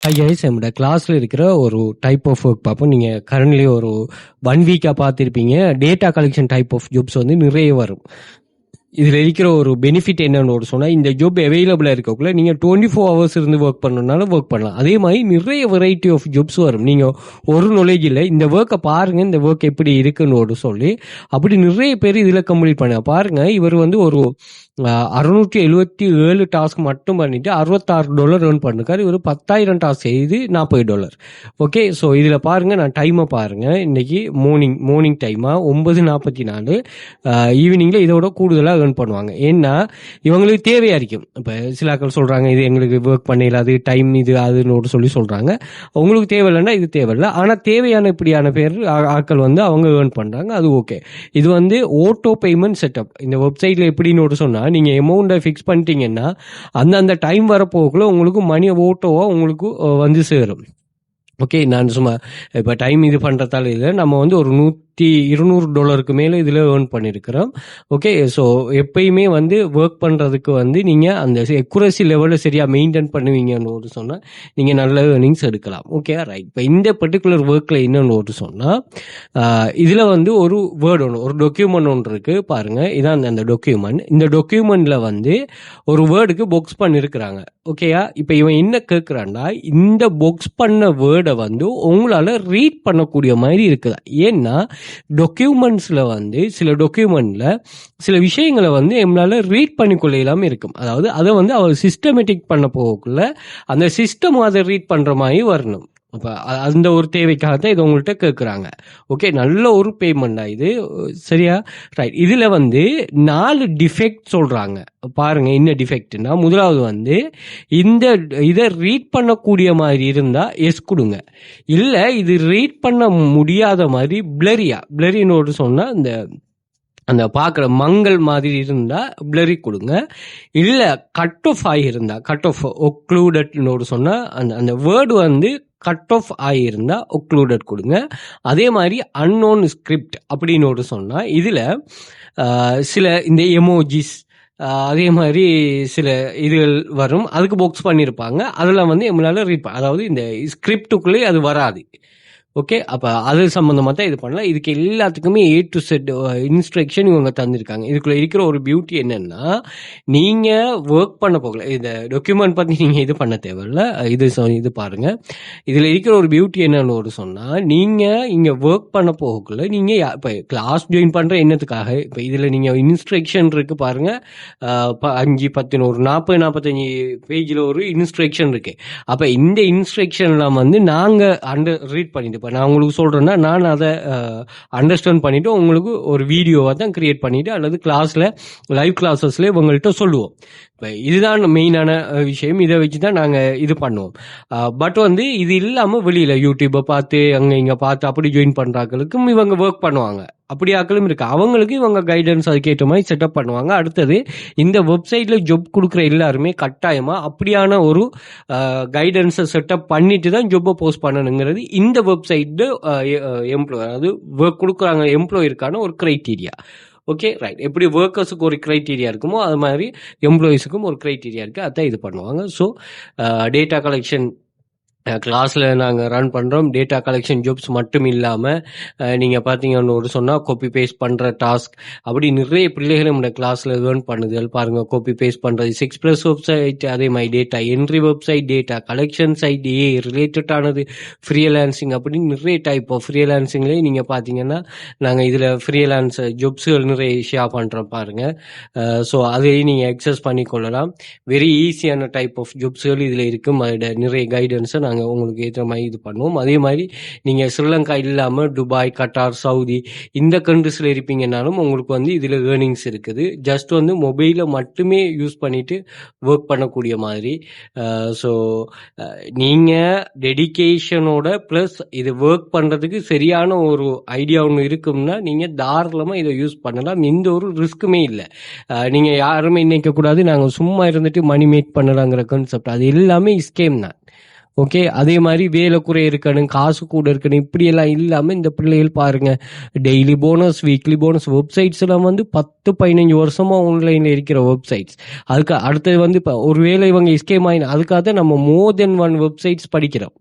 Hi guys, நம்மளோட கிளாஸ்ல இருக்கிற ஒரு டைப் ஆஃப் ஒர்க் பார்ப்போம். நீங்க கரண்ட்லி ஒரு 1 வீக்கா பார்த்துருப்பீங்க. Data collection type of jobs வந்து நிறைய வரும். இதுல இருக்கிற ஒரு பெனிஃபிட் என்னன்னு சொன்னா, இந்த ஜாப் அவைலபிளா இருக்கக்குள்ள நீங்க 24 ஹவர்ஸ் இருந்து ஒர்க் பண்ணணும்னாலும் ஒர்க் பண்ணலாம். அதே மாதிரி நிறைய வெரைட்டி ஆஃப் ஜாப்ஸ் வரும். நீங்க ஒரு நாலேஜ் இல்லை, இந்த ஒர்க்கை பாருங்க, இந்த ஒர்க் எப்படி இருக்குன்னு சொல்லி அப்படி நிறைய பேர் இதுல கம்ப்ளீட் பண்ண பாருங்க. இவர் வந்து ஒரு 677 டாஸ்க் மட்டும் பண்ணிட்டு $66 ஏர்ன் பண்ணிருக்காரு. இவர் 10,000 டாஸ்க் செய்து $40. ஓகே, ஸோ இதில் பாருங்க, நான் டைமை பாருங்க. இன்னைக்கு மார்னிங் டைமா 9:44. ஈவினிங்ல இதோட கூடுதலாக ஏர்ன் பண்ணுவாங்க. ஏன்னா இவங்களுக்கு தேவையா இருக்கும். இப்போ சில ஆட்கள் சொல்றாங்க, இது எங்களுக்கு ஒர்க் பண்ணல, அது டைம் இது அதுன்னு சொல்லி சொல்றாங்க. உங்களுக்கு தேவையில்லைன்னா இது தேவையில்லை. ஆனால் தேவையான இப்படியான பேர் ஆட்கள் வந்து அவங்க ஏர்ன் பண்றாங்க. அது ஓகே. இது வந்து ஆட்டோ பேமெண்ட் செட்டப். இந்த வெப்சைட்ல எப்படின்னு சொன்னா, நீங்க அமௌண்ட்டை ஃபிக்ஸ் பண்ணிட்டீங்கன்னா அந்த டைம் வரப்போக்குள்ள உங்களுக்கு மணி ஓட்டோவா உங்களுக்கு வந்து சேரும். ஓகே, நான் சும்மா இப்போ டைம் இது பண்ணுறதால இல்லை, நம்ம வந்து ஒரு $200 மேலே இதில் ஏர்ன் பண்ணியிருக்கிறோம். ஓகே, ஸோ எப்பயுமே வந்து ஒர்க் பண்ணுறதுக்கு வந்து நீங்கள் அந்த அக்யூரசி லெவலில் சரியாக மெயின்டைன் பண்ணுவீங்கன்னு சொன்னால் நீங்கள் நல்ல ஏர்னிங்ஸ் எடுக்கலாம். Okay right. இப்போ இந்த பர்டிகுலர் ஒர்க்கில் என்னன்னு சொன்னால், இதில் வந்து ஒரு வேர்டு ஒரு டாக்குமெண்ட் ஒன்று இருக்குது பாருங்கள். இதான் அந்த டாக்குமெண்ட். இந்த டாக்குமெண்ட்டில் வந்து ஒரு வேர்டுக்கு பாக்ஸ் பண்ணியிருக்கிறாங்க. ஓகேயா, இப்போ இவன் என்ன கேட்குறான்னா, இந்த பாக்ஸ் பண்ண வேர்டை வந்து உங்களால் ரீட் பண்ணக்கூடிய மாதிரி இருக்குதா? ஏன்னா டாக்குமெண்ட்ஸில் வந்து சில டாக்குமெண்ட்ல சில விஷயங்களை வந்து நம்மளால ரீட் பண்ணிக்கொள்ள இல்லாமல் இருக்கும். அதாவது அதை வந்து அவர் சிஸ்டமேட்டிக் பண்ண போகக்குள்ள அந்த சிஸ்டம் அதை ரீட் பண்ணுற மாதிரி வரணும். அப்போ அந்த ஒரு தேவைக்காக தான் இது உங்கள்கிட்ட கேட்குறாங்க. ஓகே, நல்ல ஒரு பேமெண்டா இது, சரியா? ரைட். இதில் வந்து 4 டிஃபெக்ட் சொல்கிறாங்க. பாருங்க, என்ன டிஃபெக்ட்னா, முதலாவது வந்து இதை ரீட் பண்ணக்கூடிய மாதிரி இருந்தால் எஸ் கொடுங்க. இல்லை இது ரீட் பண்ண முடியாத மாதிரி பிளரின்னு சொன்னால் அந்த பார்க்குற மங்கள் மாதிரி இருந்தால் பிளரி கொடுங்க. இல்லை கட் ஆஃப் ஆகியிருந்தா, கட் ஆஃப் ஒக்ளூடட்னு சொன்னால் அந்த வேர்டு வந்து கட் ஆஃப் ஆகியிருந்தா ஒக்ளூடட் கொடுங்க. அதே மாதிரி அன்னோன் ஸ்கிரிப்ட் அப்படின்னு சொன்னால் இதில் சில இந்த எமோஜிஸ் அதே மாதிரி சில இதுகள் வரும், அதுக்கு பாக்ஸ் பண்ணியிருப்பாங்க. அதெல்லாம் வந்து நம்மளால ரீட் அதாவது இந்த ஸ்கிரிப்டுக்குள்ளே அது வராது. ஓகே, அப்போ அது சம்மந்தமாக தான் இது பண்ணலாம். இதுக்கு எல்லாத்துக்குமே A to Z இன்ஸ்ட்ரக்ஷன் இவங்க தந்திருக்காங்க. இதுக்குள்ள இருக்கிற ஒரு பியூட்டி என்னன்னா, நீங்கள் ஒர்க் பண்ண போகல, இந்த டாக்குமெண்ட் பற்றி நீங்கள் இது பண்ண தேவையில்ல. இது பாருங்க, இதில் இருக்கிற ஒரு பியூட்டி என்னன்னு சொன்னால், நீங்கள் இங்கே ஒர்க் பண்ண போகக்குள்ள நீங்கள் இப்போ கிளாஸ் ஜாயின் பண்ணுற என்னத்துக்காக, இப்போ இதில் நீங்கள் இன்ஸ்ட்ரக்ஷன் இருக்கு பாருங்க. 5, 10, ஒரு 40, 45 பேஜில் ஒரு இன்ஸ்ட்ரக்ஷன் இருக்கு. அப்போ இந்த இன்ஸ்ட்ரக்ஷன்லாம் வந்து நாங்கள் ரீட் பண்ணிட்டு, இப்போ நான் உங்களுக்கு சொல்கிறேன்னா நான் அதை அண்டர்ஸ்டாண்ட் பண்ணிவிட்டு உங்களுக்கு ஒரு வீடியோவாக தான் க்ரியேட் பண்ணிவிட்டு அல்லது கிளாஸில் லைவ் கிளாஸஸ்லேயே உங்கள்கிட்ட சொல்லுவோம். இப்போ இதுதான் மெயினான விஷயம். இதை வச்சு தான் நாங்கள் இது பண்ணுவோம். பட் வந்து இது இல்லாமல் வெளியில் யூடியூப்பை பார்த்து அங்கே இங்கே பார்த்து அப்படி ஜாயின் பண்ணுறாக்களுக்கும் இவங்க ஒர்க் பண்ணுவாங்க. அப்படி ஆக்களும் இருக்கு. அவங்களுக்கு இவங்க கைடன்ஸ் அதுக்கேற்ற மாதிரி செட்டப் பண்ணுவாங்க. அடுத்தது, இந்த வெப்சைட்ல ஜாப் கொடுக்குற எல்லாருமே கட்டாயமா அப்படியான ஒரு கைடன்ஸை செட்டப் பண்ணிட்டு தான் ஜாப்பை போஸ்ட் பண்ணணுங்கிறது இந்த வெப்சைட் எம்ப்ளாய், அதாவது ஒர்க் கொடுக்குறாங்க எம்ப்ளாயிருக்கான ஒரு கிரைட்டீரியா. Okay right. எப்படி ஒர்க்கர்ஸுக்கு ஒரு கிரைட்டீரியா இருக்குமோ அது மாதிரி எம்ப்ளாயிஸுக்கும் ஒரு கிரைட்டீரியா இருக்குது. அதான் இது பண்ணுவாங்க. ஸோ டேட்டா கலெக்ஷன் கிளாஸில் நாங்கள் ரன் பண்ணுறோம். டேட்டா கலெக்ஷன் ஜாப்ஸ் மட்டும் இல்லாமல் நீங்கள் பார்த்தீங்கன்னு சொன்னால் காப்பி பேஸ்ட் பண்ணுற டாஸ்க், அப்படி நிறைய பிள்ளைகள் நம்மளோட கிளாஸில் ஏர்ன் பண்ணுதல் பாருங்கள். காப்பி பேஸ்ட் பண்ணுறது 6+ வெப்சைட், அதே மாதிரி data entry website, data collection site, ரிலேட்டடானது ஃப்ரீலான்சிங், அப்படின்னு நிறைய டைப் ஆஃப் ஃப்ரீலான்சிங்லேயே நீங்கள் பார்த்தீங்கன்னா நாங்கள் இதில் ஃப்ரீலான்ஸ் ஜாப்ஸுகள் நிறைய ஷேர் பண்ணுறோம் பாருங்கள். ஸோ அதையும் நீங்கள் அக்சஸ் பண்ணிக்கொள்ளலாம். வெரி ஈஸியான டைப் ஆஃப் ஜாப்ஸுகள் இதில் இருக்கும். அதோட நிறைய கைடன்ஸை நாங்கள் உங்களுக்கு ஏற்ற மாதிரி இது பண்ணுவோம். அதே மாதிரி நீங்கள் ஸ்ரீலங்கா இல்லாமல் துபாய், கட்டார், சவுதி இந்த கண்ட்ரிஸில் இருப்பீங்கன்னாலும் உங்களுக்கு வந்து இதில் ஏர்னிங்ஸ் இருக்குது. ஜஸ்ட் வந்து மொபைலை மட்டுமே யூஸ் பண்ணிட்டு ஒர்க் பண்ணக்கூடிய மாதிரி. ஸோ நீங்கள் டெடிகேஷனோட ப்ளஸ் இது ஒர்க் பண்ணுறதுக்கு சரியான ஒரு ஐடியா ஒன்று இருக்கும்னா நீங்கள் தாராளமாக இதை யூஸ் பண்ணலாம். எந்த ஒரு ரிஸ்க்குமே இல்லை. நீங்கள் யாருமே நினைக்கக்கூடாது நாங்கள் சும்மா இருந்துட்டு மணி மேக் பண்ணலாங்கிற கான்செப்ட், அது எல்லாமே ஸ்கேம் தான். ஓகே. அதே மாதிரி வேலை குறை இருக்கணும், காசு கூட இருக்கணும், இப்படியெல்லாம் இல்லாமல் இந்த பிள்ளைகள் பாருங்க, daily bonus, weekly bonus, websites எல்லாம் வந்து 10-15 வருஷமா ஆன்லைனில் இருக்கிற வெப்சைட்ஸ். அதுக்கு அடுத்தது வந்து இப்போ ஒருவேளை இவங்க ஸ்கேம் ஆயினா அதுக்காக நம்ம மோர் தென் ஒன் வெப்சைட்ஸ் படிக்கிறோம்.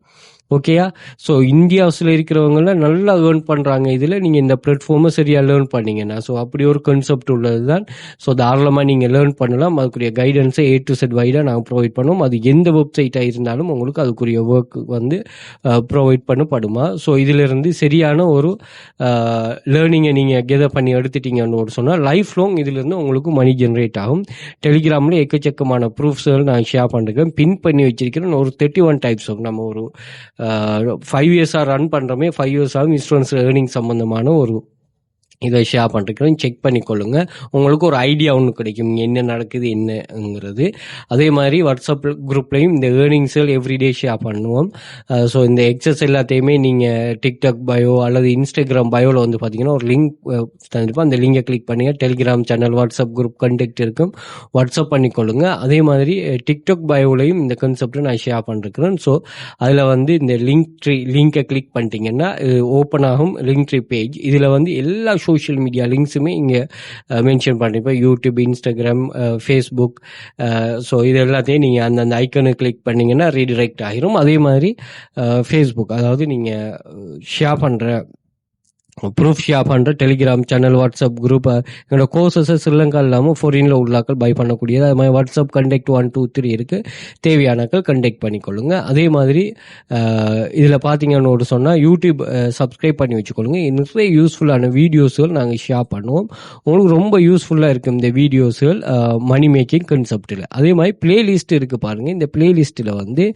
ஓகேயா? ஸோ இந்தியாஸில் இருக்கிறவங்களாம் நல்லா ஏர்ன் பண்ணுறாங்க இதில். நீங்கள் இந்த பிளாட்ஃபார்மை சரியாக லேர்ன் பண்ணீங்கன்னா, ஸோ அப்படி ஒரு கான்செப்ட் உள்ளது தான். ஸோ தாராளமாக நீங்கள் லேர்ன் பண்ணலாம். அதுக்குரிய கைடன்ஸை A to Z வைடாக நாங்கள் ப்ரொவைட் பண்ணுவோம். அது எந்த வெப்சைட்டாக இருந்தாலும் உங்களுக்கு அதுக்குரிய ஒர்க் வந்து ப்ரொவைட் பண்ணப்படுமா. ஸோ இதிலிருந்து சரியான ஒரு லேர்னிங்கை நீங்கள் கெதர் பண்ணி எடுத்துட்டீங்கன்னு ஒரு சொன்னால் லைஃப் லாங் இதிலிருந்து உங்களுக்கு மணி ஜென்ரேட் ஆகும். டெலிகிராமில் எக்கச்சக்கமான ப்ரூஃப்ஸ்கள் நான் ஷேர் பண்ணிருக்கேன், பின் பண்ணி வச்சிருக்கிறேன். ஒரு 31 டைப்ஸ் ஆஃப் நம்ம ஒரு 5 இயர்ஸாக ரன் பண்ணுறோமே, 5 இயர்ஸாகவும் இன்சூரன்ஸ் ஏர்னிங் சம்மந்தமான ஒரு இதை ஷேர் பண்ணிருக்கிறேன். செக் பண்ணிக்கொள்ளுங்க. உங்களுக்கு ஒரு ஐடியா ஒன்று கிடைக்கும் என்ன நடக்குது என்னங்கிறது. அதே மாதிரி வாட்ஸ்அப் குரூப்லையும் இந்த ஏர்னிங்ஸ்கள் எவ்ரிடே ஷேர் பண்ணுவோம். ஸோ இந்த எக்ஸஸ் எல்லாத்தையுமே நீங்கள் டிக்டாக் பயோ அல்லது இன்ஸ்டாகிராம் பயோவில் வந்து பார்த்தீங்கன்னா ஒரு லிங்க் தந்துருப்போம். அந்த லிங்கை கிளிக் பண்ணுங்கள். Telegram channel, WhatsApp group contact இருக்கும், வாட்ஸ்அப் பண்ணிக்கொள்ளுங்க. அதே மாதிரி டிக்டாக் பயோலையும் இந்த கான்செப்டை நான் ஷேர் பண்ணிருக்கிறேன். ஸோ அதில் வந்து இந்த லிங்கை கிளிக் பண்ணிட்டீங்கன்னா ஓப்பன் ஆகும் லிங்க் ட்ரீ பேஜ். இதில் வந்து எல்லா சோஷியல் மீடியா லிங்க்ஸுமே இங்கே மென்ஷன் பண்ணிருப்பேன். YouTube, Instagram, Facebook. ஸோ இது எல்லாத்தையும் நீங்கள் அந்தந்த ஐக்கனை கிளிக் பண்ணிங்கன்னா ரீடிரெக்ட் ஆகிரும். அதே மாதிரி ஃபேஸ்புக், அதாவது நீங்கள் ஷேர் பண்ணுற ப்ரூஃப் ஷேர் பண்ணுற டெலிகிராம் சேனல், வாட்ஸ்அப் குரூப், என்னோட கோர்சஸை ஸ்ரீலங்கா இல்லாமல் ஃபாரினில் உள்ளாக்கள் பை பண்ணக்கூடியது. அது மாதிரி வாட்ஸ்அப் கண்டெக்ட் 1, 2, 3 இருக்குது. தேவையானாக்கள் கண்டெக்ட் பண்ணிக்கொள்ளுங்க. அதே மாதிரி இதில் பார்த்தீங்கன்னு ஒரு சொன்னால் யூடியூப் சப்ஸ்கிரைப் பண்ணி வச்சுக்கொள்ளுங்க. நிறைய யூஸ்ஃபுல்லான வீடியோஸ்கள் நாங்கள் ஷேர் பண்ணுவோம். உங்களுக்கு ரொம்ப யூஸ்ஃபுல்லாக இருக்கும் இந்த வீடியோஸ்கள் மணி மேக்கிங் கான்செப்டில். அதே மாதிரி பிளேலிஸ்ட் இருக்குது பாருங்கள். இந்த பிளேலிஸ்ட்டில் வந்து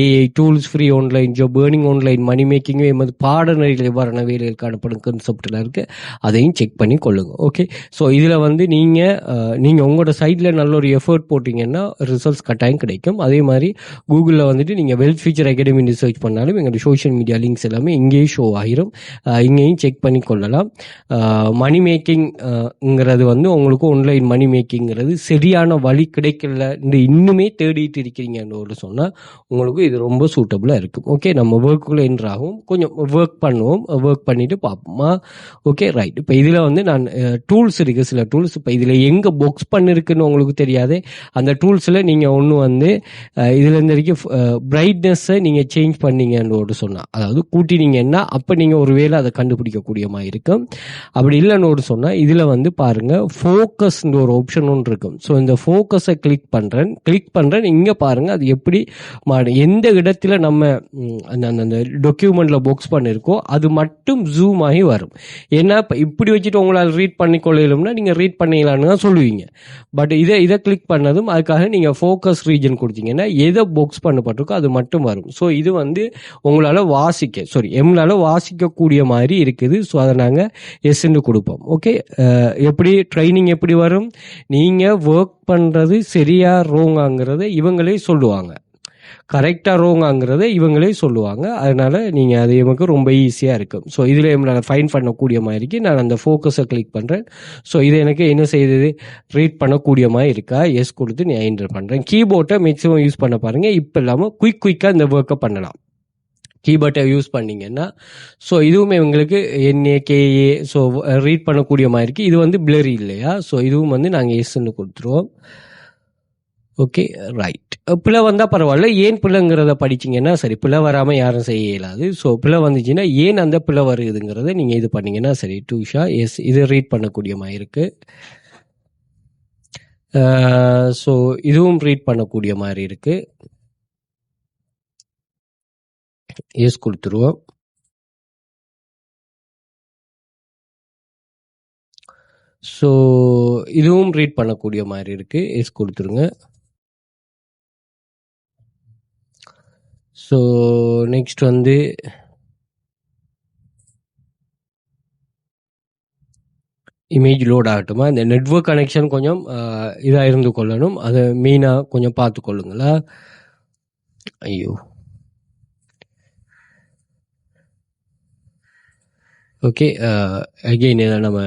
AI tools, free online job, earning online, money making, எமது பாடநெறிகள் எவ்வாறான வேலைகள் காணப்படும் கான்செப்டில் இருக்குது. அதையும் செக் பண்ணி கொள்ளுங்க. ஓகே. ஸோ இதில் வந்து நீங்கள் உங்களோட சைடில் நல்ல ஒரு எஃபர்ட் போட்டிங்கன்னா ரிசல்ட்ஸ் கட்டாயம் கிடைக்கும். அதே மாதிரி கூகுளில் வந்துட்டு நீங்கள் வெல்த் ஃபியூச்சர் அகாடமி சர்ச் பண்ணாலும் எங்களோட சோஷியல் மீடியா லிங்க்ஸ் எல்லாமே இங்கேயும் ஷோ ஆகிரும். இங்கேயும் செக் பண்ணி கொள்ளலாம். மணி மேக்கிங்கிறது வந்து உங்களுக்கு ஆன்லைன் மணி மேக்கிங்கிறது சரியான வழி கிடைக்கல, இன்னுமே தேடிட்டு இருக்கிறீங்கன்னு சொன்னால் உங்களுக்கு இது ரொம்ப சூட்டபுளாக இருக்கும். ஓகே. நம்ம ஒர்க்குள்ளே என்ட்ராகும், கொஞ்சம் ஒர்க் பண்ணுவோம், ஒர்க் பண்ணிவிட்டு பார்ப்போம். Okay, right. இப்போ இதில் வந்து நான் டூல்ஸ் இருக்குது, சில டூல்ஸ். இப்போ இதில் எங்கே பாக்ஸ் பண்ணிருக்குன்னு உங்களுக்கு தெரியாது. அந்த டூல்ஸில் நீங்கள் ஒன்று வந்து இதில் இந்த வரைக்கும் பிரைட்னஸை நீங்கள் சேஞ்ச் பண்ணீங்கன்னு சொன்னால், அதாவது கூட்டினீங்கன்னா அப்போ நீங்கள் ஒரு வேளை அதை கண்டுபிடிக்கக்கூடிய மாதிரி இருக்கும். அப்படி இல்லைன்னு சொன்னால் இதில் வந்து பாருங்கள், ஃபோக்கஸ்ன்ற ஒரு ஆப்ஷன் ஒன்று இருக்கும். ஸோ இந்த ஃபோக்கஸை கிளிக் பண்ணுறேன். இங்கே பாருங்கள் அது எப்படி எந்த இடத்துல நம்ம அந்த டாக்குமெண்ட்டில் பாக்ஸ் பண்ணியிருக்கோம் அது மட்டும் ஜூம் ஆகி வரும். ஏன்னா இப்போ இப்படி வச்சுட்டு உங்களால் ரீட் பண்ணிக்கொள்ளலும்னா நீங்கள் ரீட் பண்ணிக்கலான்னு தான் சொல்லுவீங்க. பட் இதை கிளிக் பண்ணதும் அதுக்காக நீங்கள் ஃபோக்கஸ் ரீஜன் கொடுத்தீங்கன்னா எதை பாக்ஸ் பண்ணப்பட்டிருக்கோ அது மட்டும் வரும். ஸோ இது வந்து உங்களால் எம்லால் வாசிக்கக்கூடிய மாதிரி இருக்குது. ஸோ அதை நாங்கள் எஸ்ன்னு கொடுப்போம். ஓகே. எப்படி ட்ரைனிங் எப்படி வரும், நீங்கள் ஒர்க் பண்ணுறது சரியா ரோங்காங்கிறத இவங்களே சொல்லுவாங்க, கரெக்டாக ரோங்காங்கிறத இவங்களே சொல்லுவாங்க. அதனால் நீங்கள் அது எனக்கு ரொம்ப ஈஸியாக இருக்கும். ஸோ இதில் நம்மளால் ஃபைன் பண்ணக்கூடிய மாதிரி நான் அந்த ஃபோக்கஸை கிளிக் பண்ணுறேன். ஸோ இது எனக்கு என்ன செய்யுது, ரீட் பண்ணக்கூடிய மாதிரி இருக்கா, எஸ் கொடுத்து நான் என்டர் பண்ணுறேன். கீபோர்டை மேக்ஸிமம் யூஸ் பண்ண பாருங்கள். இப்போ இல்லாமல் குயிக்காக இந்த ஒர்க்கை பண்ணலாம் கீபோர்டை யூஸ் பண்ணிங்கன்னா. ஸோ இதுவுமே உங்களுக்கு NAKA ஸோ ரீட் பண்ணக்கூடிய மாதிரி இருக்குது. இது வந்து பிளரி இல்லையா. ஸோ இதுவும் வந்து நாங்கள் எஸ்ன்னு கொடுத்துருவோம். Okay, right. பிள்ளை வந்தால் பரவாயில்ல. ஏன் பிள்ளைங்கிறத படிச்சிங்கன்னா சரி, பிள்ளை வராமல் யாரும் செய்ய இயலாது. ஸோ பிள்ளை வந்துச்சுன்னா ஏன் அந்த பிள்ளை வருதுங்கிறத நீங்கள் இது பண்ணிங்கன்னா சரி. டூஷா எஸ், இது ரீட் பண்ணக்கூடிய மாதிரி இருக்குது. ஸோ இதுவும் ரீட் பண்ணக்கூடிய மாதிரி இருக்குது. எஸ் கொடுத்துருவோம். ஸோ இதுவும் ரீட் பண்ணக்கூடிய மாதிரி இருக்குது. எஸ் கொடுத்துருங்க. ஸோ நெக்ஸ்ட் வந்து இமேஜ் லோட் ஆகட்டுமா. இந்த நெட்வொர்க் கனெக்ஷன் கொஞ்சம் இதாக இருந்து கொள்ளணும், அதை மெயினாக கொஞ்சம் பார்த்து கொள்ளுங்களா. ஐயோ, ஓகே. அகெயின் இதை நம்ம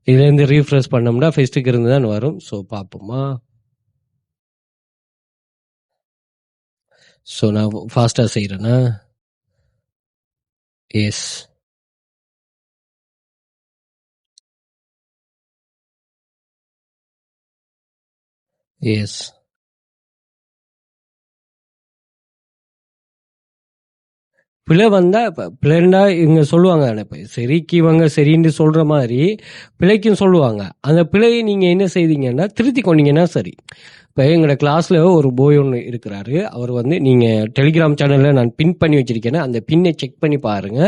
இதுலேருந்து ரீஃப்ரெஷ் பண்ணோம்னா ஃபெஸ்ட்டுக்கு இருந்து தான் வரும். ஸோ பார்ப்போமா. ஸோ நான் ஃபாஸ்ட்டாக செய்கிறேன்னா எஸ் எஸ் பிழை வந்தா பிள்ளைண்டா இவங்க சொல்லுவாங்க இப்போ சரிக்கு இவங்க சரின்னு சொல்ற மாதிரி பிழைக்கும் சொல்லுவாங்க. அந்த பிழையை நீங்க என்ன செய்தீங்கன்னா திருத்தி கொண்டீங்கன்னா சரி. இப்போ எங்களோட கிளாஸ்ல ஒரு போய் ஒன்று இருக்கிறாரு. அவர் வந்து நீங்க டெலிகிராம் சேனல்ல நான் பின் பண்ணி வச்சிருக்கேன். அந்த பின்னை செக் பண்ணி பாருங்க.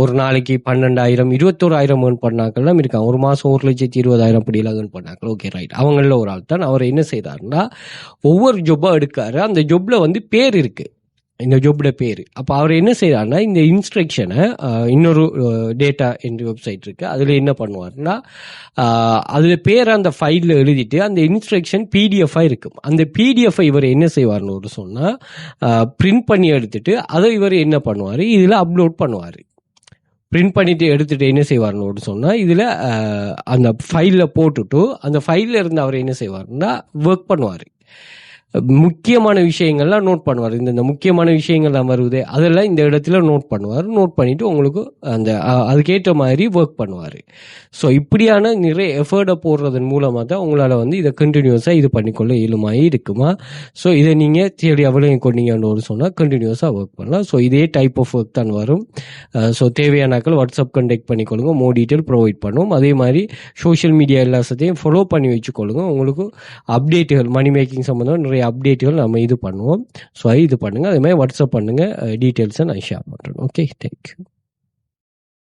ஒரு நாளைக்கு 12,000 21,000 ஏர்ன் பண்ணாக்கெல்லாம் இருக்காங்க. ஒரு மாசம் 1,20,000 அப்படியெல்லாம் ஏர்ன் பண்ணாக்கள். Okay right. அவங்கள ஒரு ஆள் தான். அவர் என்ன செய்தாருன்னா ஒவ்வொரு ஜொப்பா எடுக்காரு. அந்த ஜொப்ல வந்து பேர் இருக்கு, இந்த ஜொப்போட பேர். அப்போ அவர் என்ன செய்யறாருன்னா இந்த இன்ஸ்ட்ரக்ஷனை இன்னொரு டேட்டா என்ற வெப்சைட் இருக்கு, அதில் என்ன பண்ணுவார்னா அதில் பேரை அந்த ஃபைலில் எழுதிட்டு அந்த இன்ஸ்ட்ரக்ஷன் பிடிஎஃபாக இருக்கும். அந்த பிடிஎஃபை இவர் என்ன செய்வார்னு ஒரு சொன்னால் பிரிண்ட் பண்ணி எடுத்துட்டு அதை இவர் என்ன பண்ணுவார், இதில் அப்லோட் பண்ணுவார். பிரிண்ட் பண்ணிட்டு எடுத்துட்டு என்ன செய்வார்னு ஒரு சொன்னால் இதில் அந்த ஃபைலில் போட்டுட்டு அந்த ஃபைலில் இருந்து அவர் என்ன செய்வார்னா ஒர்க் பண்ணுவார். முக்கியமான விஷயங்கள்லாம் நோட் பண்ணுவார். இந்த முக்கியமான விஷயங்கள்லாம் வருது அதெல்லாம் இந்த இடத்துல நோட் பண்ணுவார். நோட் பண்ணிட்டு உங்களுக்கு அந்த அதுக்கேற்ற மாதிரி ஒர்க் பண்ணுவார். ஸோ இப்படியான நிறைய எஃபர்ட்டை போடுறதன் மூலமாக தான் உங்களால் வந்து இதை கண்டினியூஸாக இது பண்ணிக்கொள்ள இயலுமாயி இருக்குமா. ஸோ இதை நீங்கள் தேடி அவ்வளோ கொண்டீங்கன்னு ஒரு சொன்னால் கண்டினியூஸாக ஒர்க் பண்ணலாம். ஸோ இதே டைப் ஆஃப் ஒர்க் தான் வரும். ஸோ தேவையானாக்கள் வாட்ஸ்அப் கண்டெக்ட் பண்ணிக்கொள்ளுங்க, மோர் டீட்டெயில் ப்ரொவைட் பண்ணுவோம். அதே மாதிரி சோஷியல் மீடியா எல்லாத்தையும் ஃபாலோ பண்ணி வச்சுக்கொள்ளுங்க. உங்களுக்கு அப்டேட்டுகள் மணி மேக்கிங் சம்மந்தம் நிறைய அப்டேட்டுகள் நம்ம இது பண்ணுவோம். ஸோ இது பண்ணுங்கள். அதே மாதிரி வாட்ஸ்அப் பண்ணுங்கள், டீட்டெயில்ஸை நான் ஷேர் பண்ணுறேன். Okay, thank you.